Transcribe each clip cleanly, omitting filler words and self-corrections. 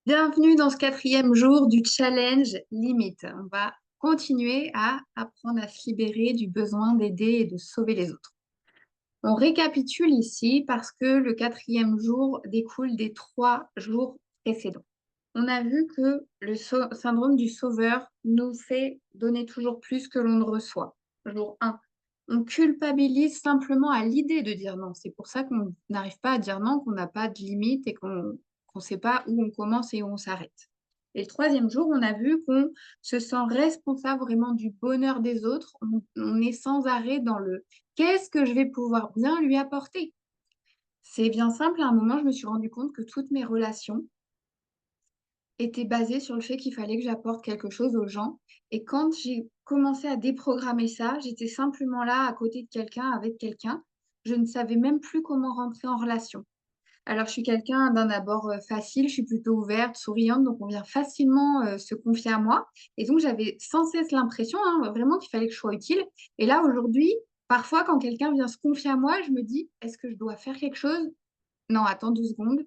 Bienvenue dans ce quatrième jour du challenge limite. On va continuer à apprendre à se libérer du besoin d'aider et de sauver les autres. On récapitule ici parce que le quatrième jour découle des 3 jours précédents. On a vu que le syndrome du sauveur nous fait donner toujours plus que l'on ne reçoit. Jour 1. On culpabilise simplement à l'idée de dire non. C'est pour ça qu'on n'arrive pas à dire non, qu'on n'a pas de limite et qu'on ne sait pas où on commence et où on s'arrête. Et le troisième jour, on a vu qu'on se sent responsable vraiment du bonheur des autres. On est sans arrêt dans le qu'est-ce que je vais pouvoir bien lui apporter? C'est bien simple, à un moment, je me suis rendu compte que toutes mes relations étaient basées sur le fait qu'il fallait que j'apporte quelque chose aux gens. Et quand j'ai commencé à déprogrammer ça, j'étais simplement là à côté de quelqu'un, avec quelqu'un. Je ne savais même plus comment rentrer en relation. Alors, je suis quelqu'un d'un abord facile, je suis plutôt ouverte, souriante, donc on vient facilement se confier à moi. Et donc, j'avais sans cesse l'impression, hein, vraiment qu'il fallait que je sois utile. Et là, aujourd'hui, parfois, quand quelqu'un vient se confier à moi, je me dis, est-ce que je dois faire quelque chose? Non, attends 2 secondes,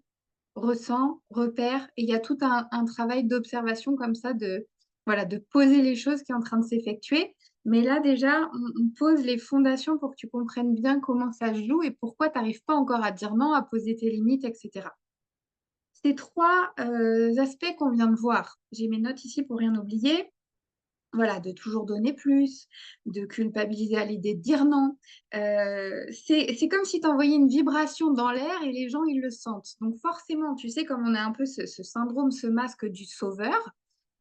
ressens, repère. Et il y a tout un travail d'observation comme ça, voilà, de poser les choses qui est en train de s'effectuer. Mais là, déjà, on pose les fondations pour que tu comprennes bien comment ça se joue et pourquoi tu n'arrives pas encore à dire non, à poser tes limites, etc. Ces 3 aspects qu'on vient de voir, j'ai mes notes ici pour rien oublier. Voilà, de toujours donner plus, de culpabiliser à l'idée de dire non. C'est comme si tu envoyais une vibration dans l'air et les gens, ils le sentent. Donc forcément, tu sais, comme on a un peu ce syndrome, ce masque du sauveur,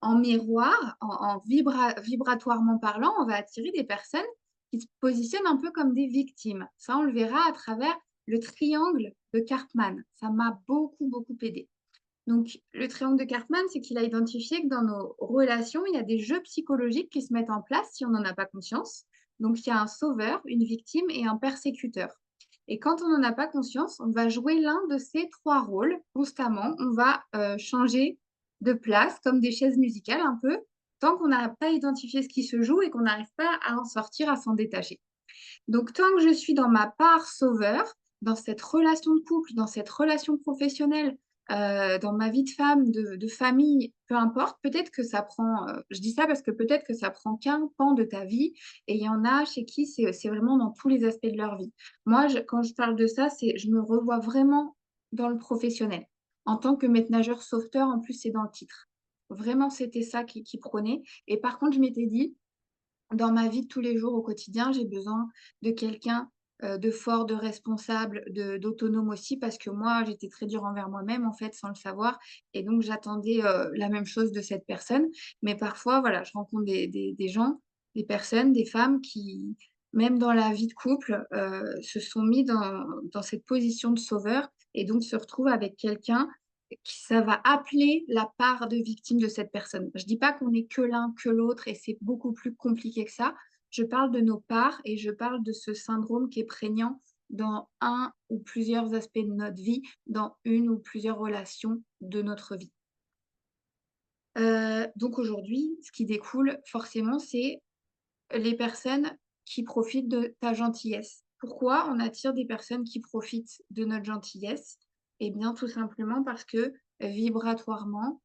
en miroir, en vibratoirement parlant, on va attirer des personnes qui se positionnent un peu comme des victimes. Ça, on le verra à travers le triangle de Karpman. Ça m'a beaucoup, beaucoup aidé. Donc, le triangle de Karpman, c'est qu'il a identifié que dans nos relations, il y a des jeux psychologiques qui se mettent en place si on n'en a pas conscience. Donc, il y a un sauveur, une victime et un persécuteur. Et quand on n'en a pas conscience, on va jouer l'un de ces 3 rôles constamment. On va changer de place comme des chaises musicales un peu, tant qu'on n'a pas identifié ce qui se joue et qu'on n'arrive pas à en sortir, à s'en détacher. Donc, tant que je suis dans ma part sauveur, dans cette relation de couple, dans cette relation professionnelle, dans ma vie de femme, de famille, peu importe, peut-être que ça prend, je dis ça parce que peut-être que ça prend qu'un pan de ta vie et il y en a chez qui c'est vraiment dans tous les aspects de leur vie. Moi, quand je parle de ça, je me revois vraiment dans le professionnel. En tant que maître nageur sauveteur, en plus, c'est dans le titre. Vraiment, c'était ça qui prenait. Et par contre, je m'étais dit, dans ma vie de tous les jours au quotidien, j'ai besoin de quelqu'un de fort, de responsable, d'autonome aussi, parce que moi, j'étais très dure envers moi-même, en fait, sans le savoir. Et donc, j'attendais la même chose de cette personne. Mais parfois, voilà, je rencontre des gens, des personnes, des femmes qui, même dans la vie de couple, se sont mis dans cette position de sauveur et donc se retrouvent avec quelqu'un ça va appeler la part de victime de cette personne. Je dis pas qu'on est que l'un que l'autre et c'est beaucoup plus compliqué que ça. Je parle de nos parts et je parle de ce syndrome qui est prégnant dans un ou plusieurs aspects de notre vie, dans une ou plusieurs relations de notre vie. Donc aujourd'hui, ce qui découle forcément, c'est les personnes qui profitent de ta gentillesse. Pourquoi on attire des personnes qui profitent de notre gentillesse? Eh bien, tout simplement parce que vibratoirement,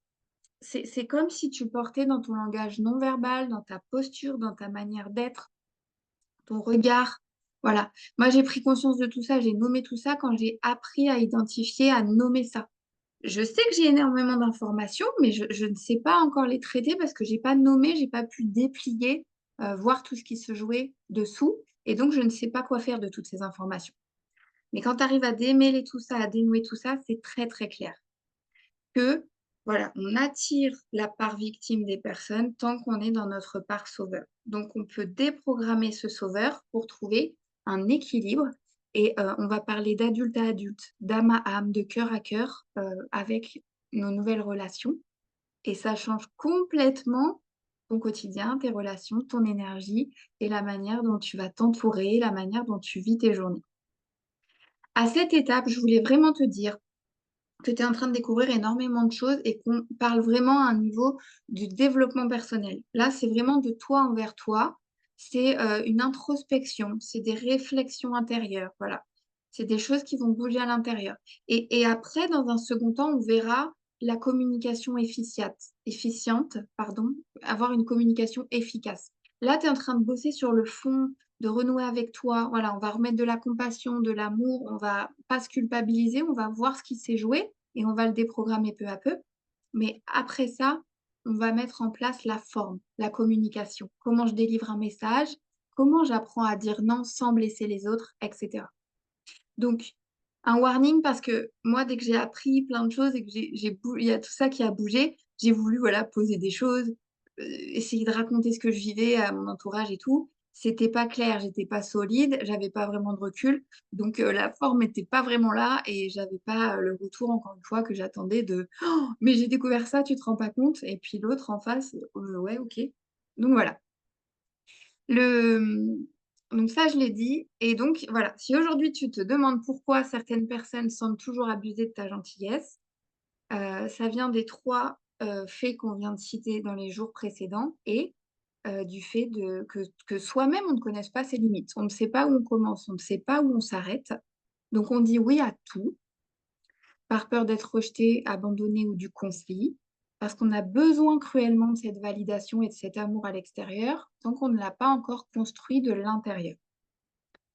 c'est comme si tu portais dans ton langage non verbal, dans ta posture, dans ta manière d'être, ton regard. Voilà. Moi, j'ai pris conscience de tout ça, j'ai nommé tout ça quand j'ai appris à identifier, à nommer ça. Je sais que j'ai énormément d'informations, mais je ne sais pas encore les traiter parce que j'ai pas nommé, j'ai pas pu déplier, voir tout ce qui se jouait dessous. Et donc, je ne sais pas quoi faire de toutes ces informations. Mais quand tu arrives à démêler tout ça, à dénouer tout ça, c'est très, très clair que, voilà, on attire la part victime des personnes tant qu'on est dans notre part sauveur. Donc, on peut déprogrammer ce sauveur pour trouver un équilibre. Et on va parler d'adulte à adulte, d'âme à âme, de cœur à cœur, avec nos nouvelles relations. Et ça change complètement ton quotidien, tes relations, ton énergie et la manière dont tu vas t'entourer, la manière dont tu vis tes journées. À cette étape, je voulais vraiment te dire que tu es en train de découvrir énormément de choses et qu'on parle vraiment à un niveau du développement personnel. Là, c'est vraiment de toi envers toi. C'est une introspection, c'est des réflexions intérieures, voilà. C'est des choses qui vont bouger à l'intérieur. Et après, dans un second temps, on verra. la communication efficiente, pardon, avoir une communication efficace. Là, tu es en train de bosser sur le fond, de renouer avec toi. Voilà, on va remettre de la compassion, de l'amour, on va pas se culpabiliser, on va voir ce qui s'est joué et on va le déprogrammer peu à peu. Mais après ça, on va mettre en place la forme, la communication. Comment je délivre un message, comment j'apprends à dire non sans blesser les autres, etc. Donc, un warning parce que moi, dès que j'ai appris plein de choses et que il y a tout ça qui a bougé, j'ai voulu voilà, poser des choses, essayer de raconter ce que je vivais à mon entourage et tout. C'était pas clair, j'étais pas solide, j'avais pas vraiment de recul, donc la forme n'était pas vraiment là et j'avais pas le retour, encore une fois, que j'attendais de «Oh, mais j'ai découvert ça, tu te rends pas compte?» Et puis l'autre en face, ouais, ok. Donc voilà. Le... Donc ça, je l'ai dit. Et donc, voilà, si aujourd'hui tu te demandes pourquoi certaines personnes semblent toujours abuser de ta gentillesse, ça vient des trois faits qu'on vient de citer dans les jours précédents et du fait que soi-même, on ne connaisse pas ses limites. On ne sait pas où on commence, on ne sait pas où on s'arrête. Donc, on dit oui à tout par peur d'être rejeté, abandonné ou du conflit, parce qu'on a besoin cruellement de cette validation et de cet amour à l'extérieur, tant qu'on ne l'a pas encore construit de l'intérieur.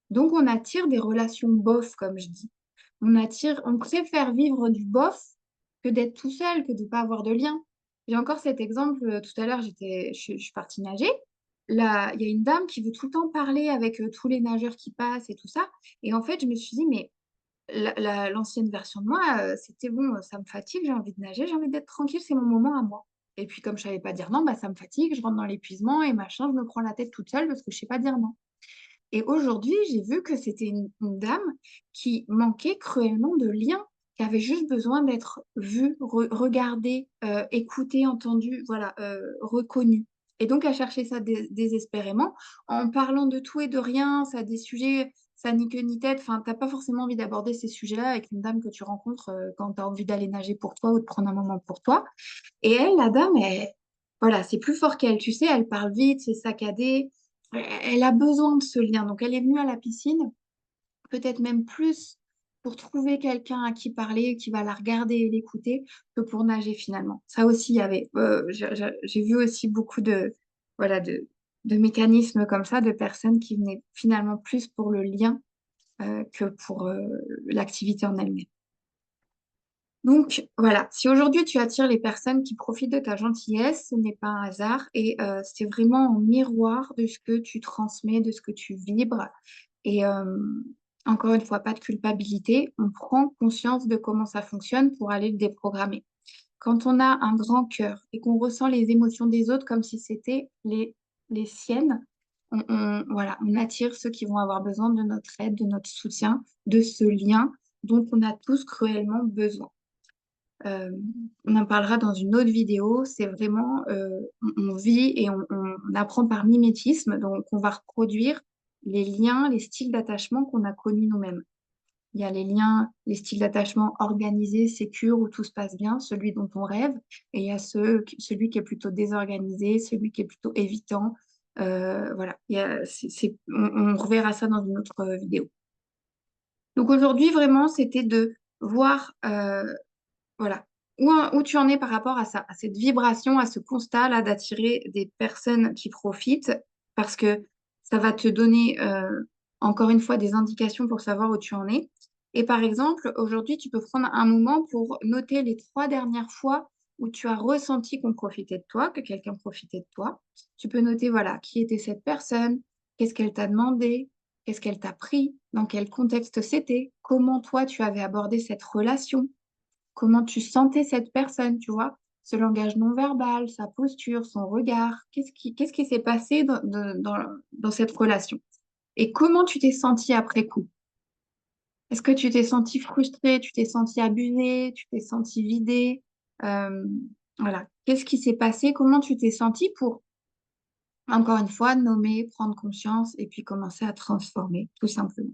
Donc, on attire des relations bof, comme je dis. On préfère vivre du bof que d'être tout seul, que de ne pas avoir de lien. J'ai encore cet exemple, tout à l'heure, je suis partie nager. Là, il y a une dame qui veut tout le temps parler avec tous les nageurs qui passent et tout ça. Et en fait, je me suis dit, mais l'ancienne version de moi, c'était bon, ça me fatigue, j'ai envie de nager, j'ai envie d'être tranquille, c'est mon moment à moi. Et puis, comme je savais pas dire non, bah, ça me fatigue, je rentre dans l'épuisement et machin, je me prends la tête toute seule parce que je sais pas dire non. Et aujourd'hui, j'ai vu que c'était une dame qui manquait cruellement de lien, qui avait juste besoin d'être vue, regardée, écoutée, entendue, voilà, reconnue. Et donc, elle cherchait ça désespérément, en parlant de tout et de rien, ça a des sujets, ça ni queue ni tête. Enfin, t'as pas forcément envie d'aborder ces sujets-là avec une dame que tu rencontres quand tu as envie d'aller nager pour toi ou de prendre un moment pour toi. Et elle, la dame, voilà, c'est plus fort qu'elle, tu sais, elle parle vite, c'est saccadé. Elle a besoin de ce lien. Donc, elle est venue à la piscine, peut-être même plus pour trouver quelqu'un à qui parler, qui va la regarder et l'écouter, que pour nager finalement. Ça aussi, il y avait. J'ai vu aussi beaucoup voilà, de mécanismes comme ça, de personnes qui venaient finalement plus pour le lien que pour l'activité en elle-même. Donc voilà, si aujourd'hui tu attires les personnes qui profitent de ta gentillesse, ce n'est pas un hasard et c'est vraiment en miroir de ce que tu transmets, de ce que tu vibres. Et encore une fois, pas de culpabilité, on prend conscience de comment ça fonctionne pour aller le déprogrammer. Quand on a un grand cœur et qu'on ressent les émotions des autres comme si c'était les siennes, voilà, on attire ceux qui vont avoir besoin de notre aide, de notre soutien, de ce lien dont on a tous cruellement besoin. Euh, on en parlera dans une autre vidéo. C'est vraiment, on vit et on apprend par mimétisme. Donc, on va reproduire les liens, les styles d'attachement qu'on a connus nous-mêmes. Il y a les liens, les styles d'attachement organisés, sécures, où tout se passe bien, celui dont on rêve. Et il y a celui qui est plutôt désorganisé, celui qui est plutôt évitant. Voilà, on reverra ça dans une autre vidéo. Donc aujourd'hui, vraiment, c'était de voir voilà. Où tu en es par rapport à ça, à cette vibration, à ce constat-là d'attirer des personnes qui profitent, parce que ça va te donner, encore une fois, des indications pour savoir où tu en es. Et par exemple, aujourd'hui, tu peux prendre un moment pour noter les 3 dernières fois où tu as ressenti qu'on profitait de toi, que quelqu'un profitait de toi. Tu peux noter, voilà, qui était cette personne, qu'est-ce qu'elle t'a demandé, qu'est-ce qu'elle t'a pris, dans quel contexte c'était, comment toi tu avais abordé cette relation, comment tu sentais cette personne, tu vois, ce langage non verbal, sa posture, son regard, qu'est-ce qui s'est passé dans cette relation? Et comment tu t'es senti après coup? Est-ce que tu t'es senti frustré, tu t'es senti abusé, tu t'es senti vidé? Euh, voilà. Qu'est-ce qui s'est passé? Comment tu t'es senti pour, encore une fois, nommer, prendre conscience et puis commencer à transformer, tout simplement.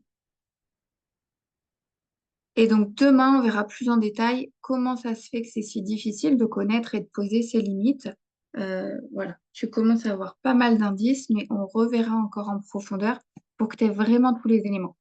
Et donc demain, on verra plus en détail comment ça se fait que c'est si difficile de connaître et de poser ses limites. Voilà, tu commences à avoir pas mal d'indices, mais on reverra encore en profondeur pour que tu aies vraiment tous les éléments.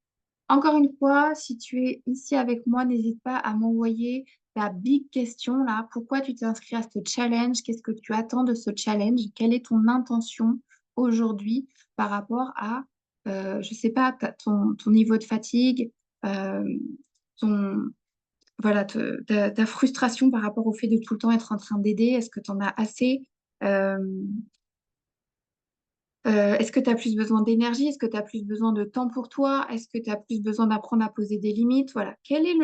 Encore une fois, si tu es ici avec moi, n'hésite pas à m'envoyer ta big question là. Pourquoi tu t'es inscrit à ce challenge? Qu'est-ce que tu attends de ce challenge? Quelle est ton intention aujourd'hui par rapport à, je sais pas, ton niveau de fatigue, euh, ton, voilà, ta frustration par rapport au fait de tout le temps être en train d'aider? Est-ce que tu en as assez? Euh, est-ce que tu as plus besoin d'énergie? Est-ce que tu as plus besoin de temps pour toi? Est-ce que tu as plus besoin d'apprendre à poser des limites? Voilà. Quelle est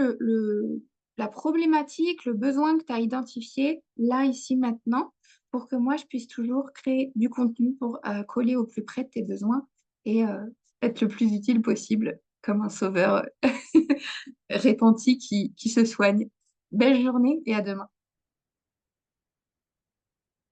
la problématique, le besoin que tu as identifié là, ici, maintenant, pour que moi, je puisse toujours créer du contenu pour coller au plus près de tes besoins et être le plus utile possible, comme un sauveur repenti qui se soigne. Belle journée et à demain.